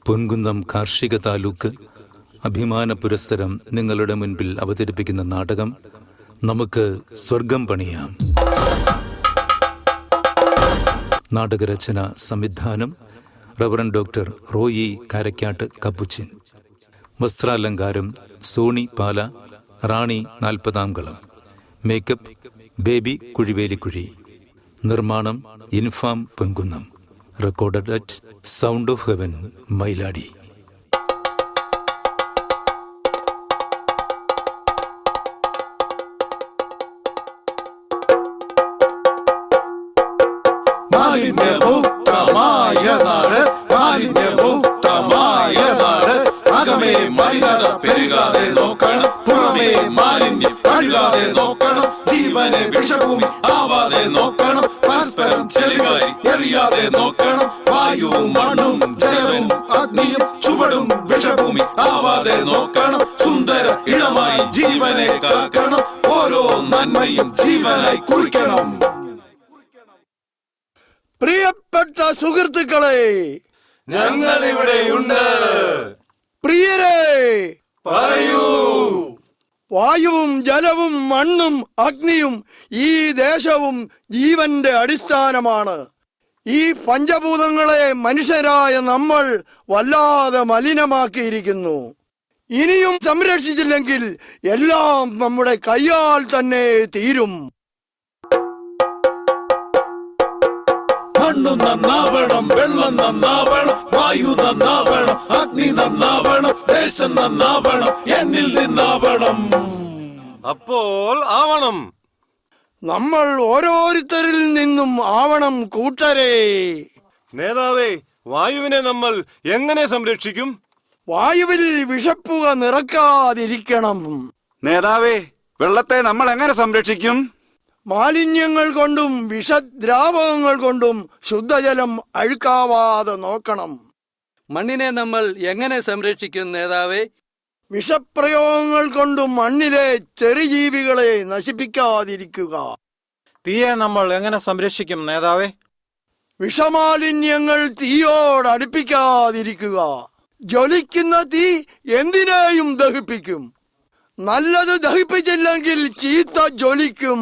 പൊൻകുന്നം കാർഷിക താലൂക്ക് അഭിമാന പുരസ്സരം നിങ്ങളുടെ മുൻപിൽ അവതരിപ്പിക്കുന്ന നാടകം നമുക്ക് സ്വർഗം പണിയാം. നാടകരചന സംവിധാനം reverend doctor Roy Karakkattu Capuchin. വസ്ത്രാലങ്കാരം സോണി പാല, റാണി 40-ാം കളം. മേക്കപ്പ് ബേബി കുഴിവേലിക്കുഴി. നിർമ്മാണം Infam Ponkunnam. Recorded at sound of heaven Mailadi. മാലിന്യമുക്തമായ നാട്, മാലിന്യമുക്തമായ നാട്. അകമേ മലിനത പെരുകാതെ നോക്കണം, പുറമേ മാലിന്യം പഴുകാതെ നോക്കണം. ജീവനെ വിഷഭൂമി ആവാതെ നോക്കണം, പരസ്പരം ചെളികളെ എറിയാതെ നോക്കണം. വായുവും മണ്ണും ജലവും അഗ്നിയും ചുവടും വിഷഭൂമി ആവാതെ നോക്കണം. സുന്ദര ഇടമായി ജീവനെ കാക്കണം, ഓരോ നന്മയും ജീവനായി കുറിക്കണം. പ്രിയപ്പെട്ട സുഹൃത്തുക്കളെ, ഞങ്ങൾ ഇവിടെയുണ്ട്. പ്രിയരെ, പറയൂ. വായുവും ജലവും മണ്ണും അഗ്നിയും ഈ ദേശവും ജീവന്റെ അടിസ്ഥാനമാണ്. ഈ പഞ്ചഭൂതങ്ങളെ മനുഷ്യരായ നമ്മൾ വല്ലാതെ മലിനമാക്കിയിരിക്കുന്നു. ഇനിയും സംരക്ഷിച്ചില്ലെങ്കിൽ എല്ലാം നമ്മുടെ കയ്യാൽ തന്നെ തീരും. മണ്ണു നന്നാവണം, വെള്ളം നന്നാവണം, വായു നന്നാവണം, അഗ്നി നന്നാവണം, ദേശം നന്നാവണം, എന്നിൽ നിന്നാവണം. അപ്പോൾ ആവണം. നമ്മൾ ഓരോരുത്തരിൽ നിന്നും ആവണം കൂട്ടരെ. നേതാവേ, വായുവിനെ നമ്മൾ എങ്ങനെ സംരക്ഷിക്കും? വായുവിൽ വിഷപ്പുക നിറക്കാതിരിക്കണം. നേതാവേ, വെള്ളത്തെ നമ്മൾ എങ്ങനെ സംരക്ഷിക്കും? മാലിന്യങ്ങൾ കൊണ്ടും വിഷദ്രാവകങ്ങൾ കൊണ്ടും ശുദ്ധജലം അഴുക്കാവാതെ നോക്കണം. മണ്ണിനെ നമ്മൾ എങ്ങനെ സംരക്ഷിക്കും നേതാവേ? വിഷപ്രയോഗങ്ങൾ കൊണ്ടും മണ്ണിലെ ചെറുജീവികളെ നശിപ്പിക്കാതിരിക്കുക. തീയെ നമ്മൾ എങ്ങനെ സംരക്ഷിക്കും നേതാവേ? വിഷമാലിന്യങ്ങൾ തീയോടടുപ്പിക്കാതിരിക്കുക. ജ്വലിക്കുന്ന തീ എന്തിനേയും ദഹിപ്പിക്കും. നല്ലത് ദഹിപ്പിച്ചില്ലെങ്കിൽ ചീത്ത ജ്വലിക്കും.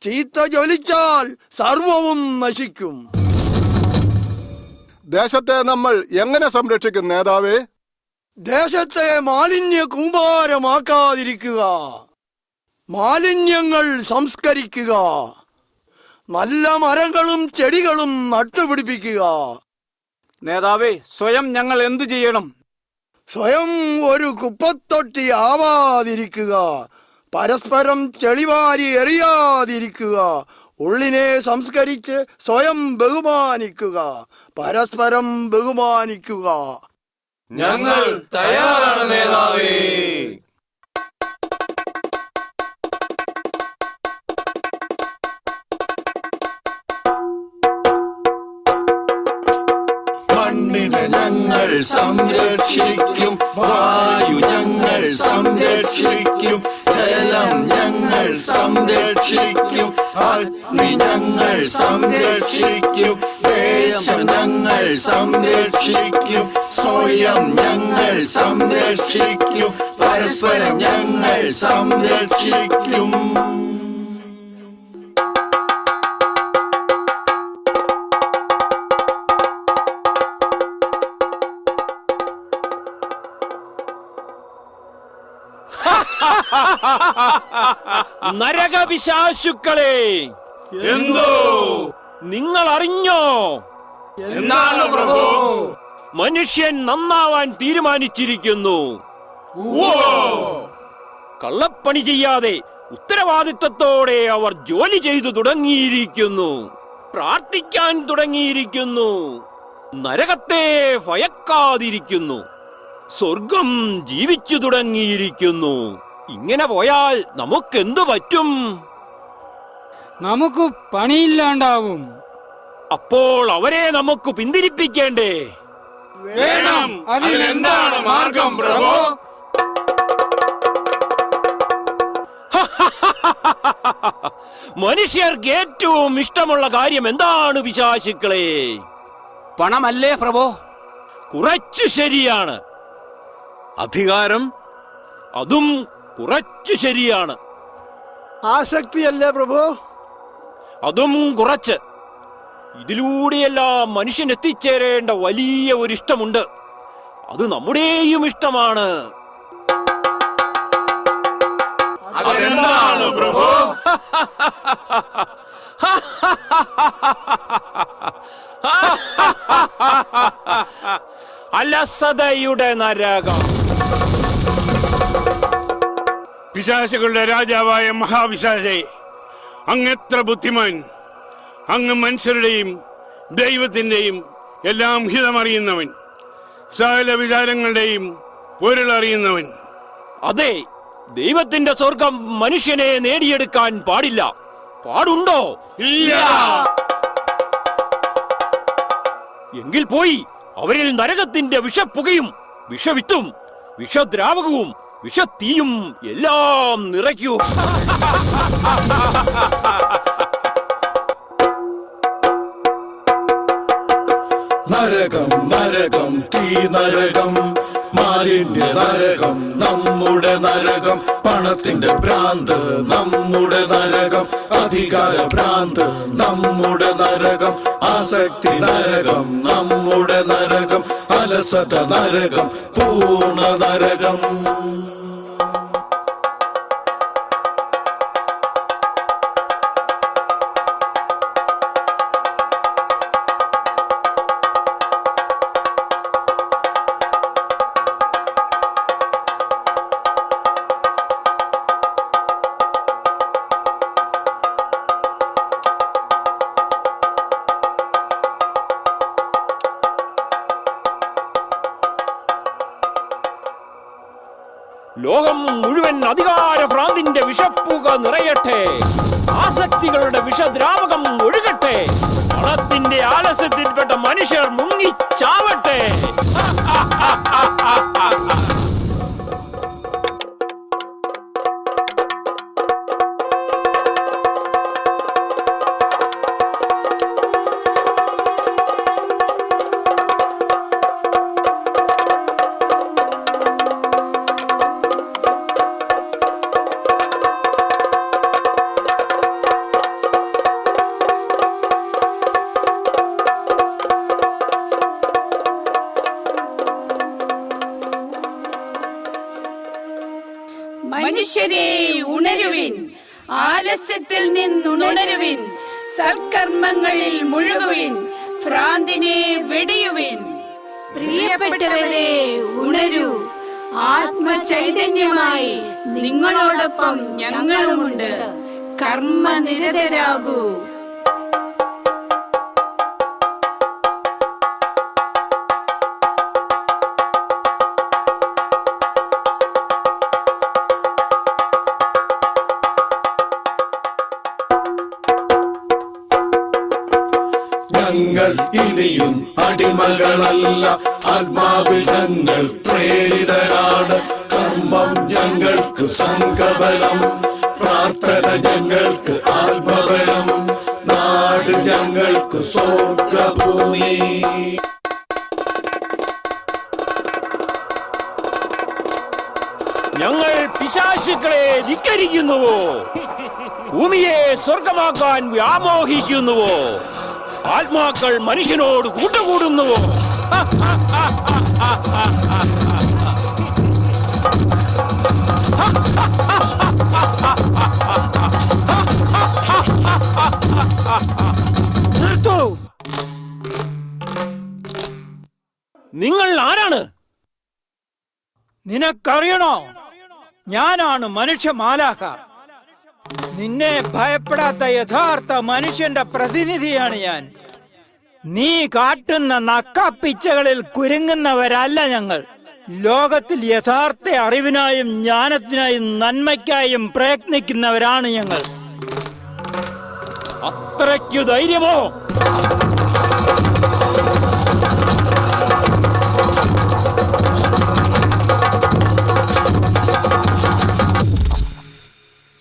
ചീത്ത ജ്വലിച്ചാൽ സർവവും നശിക്കും. ദേശത്തെ നമ്മൾ എങ്ങനെ സംരക്ഷിക്കും നേതാവേ? ദേശത്തെ മാലിന്യ കൂമ്പാരമാക്കാതിരിക്കുക. മാലിന്യങ്ങൾ സംസ്കരിക്കുക. നല്ല മരങ്ങളും ചെടികളും നട്ടുപിടിപ്പിക്കുക. നേതാവേ, സ്വയം ഞങ്ങൾ എന്തു ചെയ്യണം? സ്വയം ഒരു കുപ്പത്തൊട്ടി ആവാതിരിക്കുക. പരസ്പരം ചെളിവാരി എറിയാതിരിക്കുക. ഉള്ളിനെ സംസ്കരിച്ച് സ്വയം ബഹുമാനിക്കുക. പരസ്പരം ബഹുമാനിക്കുക. ഞങ്ങൾ തയ്യാറാണ് നേതാവേ. മണ്ണിനെ ഞങ്ങൾ സംരക്ഷിക്കും, വായു ഞങ്ങൾ സംരക്ഷിക്കും, ജലം ഞങ്ങൾ സംരക്ഷിക്കും, അഗ്നി ഞങ്ങൾ സംരക്ഷിക്കും, ദേശം ഞങ്ങൾ സംരക്ഷിക്കും, സ്വയം ഞങ്ങൾ സംരക്ഷിക്കും, പരസ്പരം ഞങ്ങൾ സംരക്ഷിക്കും. നരകപിശാചുക്കളെ, എന്തോ നിങ്ങൾ അറിഞ്ഞോ? എന്താണ് പ്രഭു? മനുഷ്യൻ നന്നാവാൻ തീരുമാനിച്ചിരിക്കുന്നു. കള്ളപ്പണി ചെയ്യാതെ ഉത്തരവാദിത്വത്തോടെ അവർ ജോലി ചെയ്തു തുടങ്ങിയിരിക്കുന്നു. പ്രാർത്ഥിക്കാൻ തുടങ്ങിയിരിക്കുന്നു. നരകത്തെ ഭയക്കാതിരിക്കുന്നു. സ്വർഗം ജീവിച്ചു തുടങ്ങിയിരിക്കുന്നു. ഇങ്ങനെ പോയാൽ നമുക്കെന്തു പറ്റും? നമുക്ക് പണിയില്ലാണ്ടാവും. അപ്പോൾ അവരെ നമുക്ക് പിന്തിരിപ്പിക്കേണ്ടേ? വേണം. അതിനെന്താണ് മാർഗം പ്രഭു? മനുഷ്യർക്ക് ഏറ്റവും ഇഷ്ടമുള്ള കാര്യം എന്താണ് പിശാചുക്കളെ? പണമല്ലേ പ്രഭു? കുറച്ചു ശരിയാണ്. അധികാരം അതും കുറച്ചു ശരിയാണ്. ആസക്തിയല്ലേ പ്രഭു? അതും കുറച്ച്. ഇതിലൂടെയെല്ലാം മനുഷ്യൻ എത്തിച്ചേരേണ്ട വലിയ ഒരു ഇഷ്ടമുണ്ട്. അത് നമ്മുടെയും ഇഷ്ടമാണ്. അതെന്താണ് പ്രഭു? അലസതയുടെ നരകം. പിശാചുകളുടെ രാജാവായ മഹാപിശാചേ, അങ്ങെത്ര ബുദ്ധിമാൻ! അങ്ങ് മനുഷ്യരുടെയും ദൈവത്തിന്റെയും എല്ലാം ഹിതമറിയുന്നവൻ, സകല വിചാരങ്ങളുടെയും പൊരുളറിയുന്നവൻ. അതെ, ദൈവത്തിന്റെ സ്വർഗം മനുഷ്യനെ നേടിയെടുക്കാൻ പാടില്ല. പാടുണ്ടോ? ഇല്ല. എങ്കിൽ പോയി അവരിൽ നരകത്തിന്റെ വിഷപ്പുകയും വിഷവിത്തും വിഷദ്രാവകവും വിഷത്തീയും എല്ലാം നിറയ്ക്കൂ. നരകം നരകം തീ നരകം, മാലിന്യ നരകം നമ്മുടെ നരകം, പണത്തിന്റെ ഭ്രാന്ത് നമ്മുടെ നരകം, അധികാര ഭ്രാന്ത് നമ്മുടെ നരകം, ആസക്തി നരകം നമ്മുടെ നരകം, അലസത നരകം പൂർണ്ണ നരകം. ലോകം മുഴുവൻ അധികാര ഭ്രാന്തിന്റെ വിഷപ്പുക നിറയട്ടെ. ആസക്തികളുടെ വിഷദ്രാവകം ഒഴുകട്ടെ. പണത്തിന്റെ ആലസ്യത്തിൽപ്പെട്ട മനുഷ്യർ മുങ്ങിച്ചാവട്ടെ. മനുഷ്യരെ ഉണരുവിൻ, ആലസ്യത്തിൽ നിന്നുണരുവിൻ, സൽക്കർമ്മങ്ങളിൽ മുഴുകുവിൻ, ഭ്രാന്തിനെ വെടിയുവിൻ. പ്രിയപ്പെട്ടവരെ ഉണരൂ, ആത്മചൈതന്യമായി നിങ്ങളോടൊപ്പം ഞങ്ങളുമുണ്ട്. കർമ്മനിരതരാകൂ. ഞങ്ങൾ ഇനിയും അടിമകളല്ല, ആത്മാവിൽ ഞങ്ങൾ പ്രേരിതരാണ്. കർമ്മം ഞങ്ങൾക്ക് സംഘബലം, പ്രാർത്ഥന ഞങ്ങൾക്ക് ആത്മബലം, നാട് ഞങ്ങൾക്ക് സ്വർഗഭൂമി. ഞങ്ങൾ പിശാചുക്കളെ ധിക്കരിക്കുന്നുവോ? ഭൂമിയെ സ്വർഗമാക്കാൻ വ്യാമോഹിക്കുന്നുവോ? ആത്മാക്കൾ മനുഷ്യനോട് കൂട്ടുകൂടുന്നുവോ? നിർത്തൂ. നിങ്ങൾ ആരാണ്? നിനക്കറിയണോ? ഞാനാണ് മനുഷ്യ മാലാഖ. നിന്നെ ഭയപ്പെടാത്ത യഥാർത്ഥ മനുഷ്യന്റെ പ്രതിനിധിയാണ് ഞാൻ. നീ കാട്ടുന്ന നക്കാപ്പിച്ചകളിൽ കുരുങ്ങുന്നവരല്ല ഞങ്ങൾ. ലോകത്തിൽ യഥാർത്ഥ അറിവിനായും ജ്ഞാനത്തിനായും നന്മയ്ക്കായും പ്രയത്നിക്കുന്നവരാണ് ഞങ്ങൾ. അത്രയ്ക്കു ധൈര്യമോ?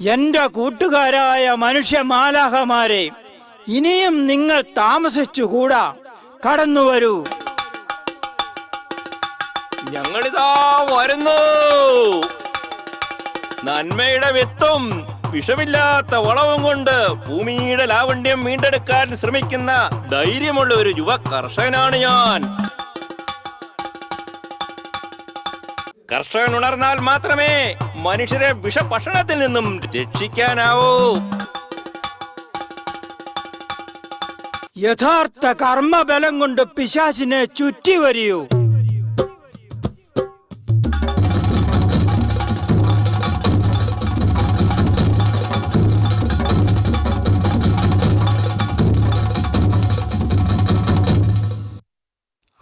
എന്റെ കൂട്ടുകാരായ മനുഷ്യ മാലാഖമാരെ, ഇനിയും നിങ്ങൾ താമസിച്ചുകൂടാ. കടന്നുവരൂ. ഞങ്ങളിതാ വരുന്നു. നന്മയുടെ വിത്തും വിഷമില്ലാത്ത വളവും കൊണ്ട് ഭൂമിയുടെ ലാവണ്യം വീണ്ടെടുക്കാൻ ശ്രമിക്കുന്ന ധൈര്യമുള്ള ഒരു യുവ കർഷകനാണ് ഞാൻ. കർഷകൻ ഉണർന്നാൽ മാത്രമേ മനുഷ്യരെ വിഷഭക്ഷണത്തിൽ നിന്നും രക്ഷിക്കാനാവൂ. യഥാർത്ഥ കർമ്മബലം കൊണ്ട് പിശാചിനെ ചുറ്റി വരിയൂ.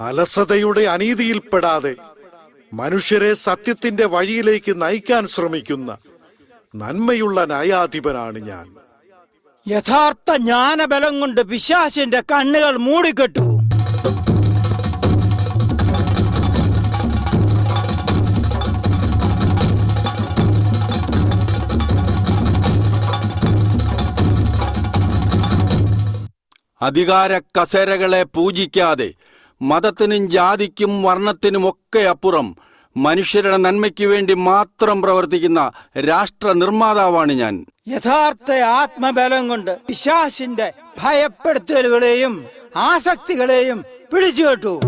അലസതയുടെ അനീതിയിൽപ്പെടാതെ മനുഷ്യരെ സത്യത്തിന്റെ വഴിയിലേക്ക് നയിക്കാൻ ശ്രമിക്കുന്ന നന്മയുള്ള ന്യായാധിപനാണ് ഞാൻ. യഥാർത്ഥ ജ്ഞാനബലം കൊണ്ട് പിശാചിന്റെ കണ്ണുകൾ മൂടിക്കെട്ടു. അധികാര കസേരകളെ പൂജിക്കാതെ മതത്തിനും ജാതിക്കും വർണ്ണത്തിനുമൊക്കെ അപ്പുറം മനുഷ്യരുടെ നന്മയ്ക്ക് വേണ്ടി മാത്രം പ്രവർത്തിക്കുന്ന രാഷ്ട്ര നിർമ്മാതാവാണ് ഞാൻ. യഥാർത്ഥ ആത്മബലം കൊണ്ട് പിശാചിന്റെ ഭയപ്പെടുത്തലുകളെയും ആസക്തികളെയും പിടിച്ചുകെട്ടു.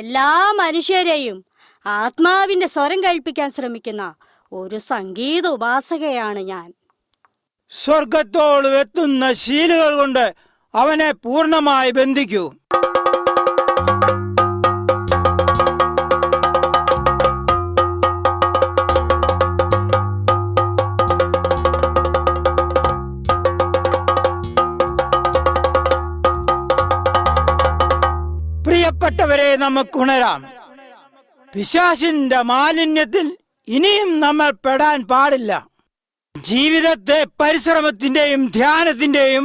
എല്ലാ മനുഷ്യരെയും ആത്മാവിന്റെ സ്വരം കേൾപ്പിക്കാൻ ശ്രമിക്കുന്ന ഒരു സംഗീത ഉപാസകയാണ് ഞാൻ. സ്വർഗത്തോളം എത്തുന്ന ശീലുകൾ കൊണ്ട് അവനെ പൂർണ്ണമായി ബന്ധിക്കൂ. പ്രിയപ്പെട്ടവരെ, നമുക്കുണരാം. പിശാചിന്റെ മാലിന്യത്തിൽ ഇനിയും നമ്മൾ പെടാൻ പാടില്ല. ജീവിതത്തെ പരിശ്രമത്തിന്റെയും ധ്യാനത്തിന്റെയും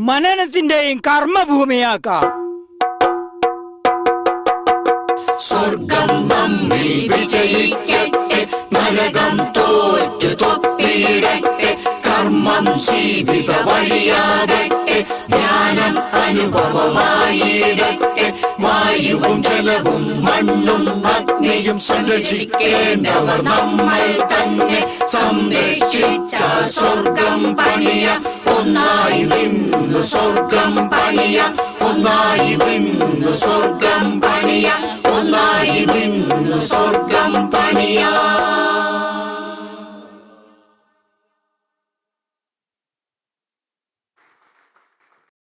മനനത്തിന്റെയും കർമ്മഭൂമിയാക്കാം. സ്വർഗം നമ്മിൽ വിജയിക്കട്ടെ, നരകം തോറ്റു തൊപ്പിയിടട്ടെ, കർമ്മം ജീവിത വഴിയാകട്ടെ, ജ്ഞാനം അനുഭവമായിടട്ടെ, വായുവും ജലവും മണ്ണും അഗ്നിയും സംരക്ഷിക്കേണ്ടവർ നമ്മൾ തന്നെ. സംരക്ഷിച്ചാൽ സ്വർഗം പണിയാം, ഒന്നായി നിന്നു സ്വർഗം പണിയാം, ഒന്നായി നിന്നു സ്വർഗം പണിയാം, ഒന്നായി നിന്നു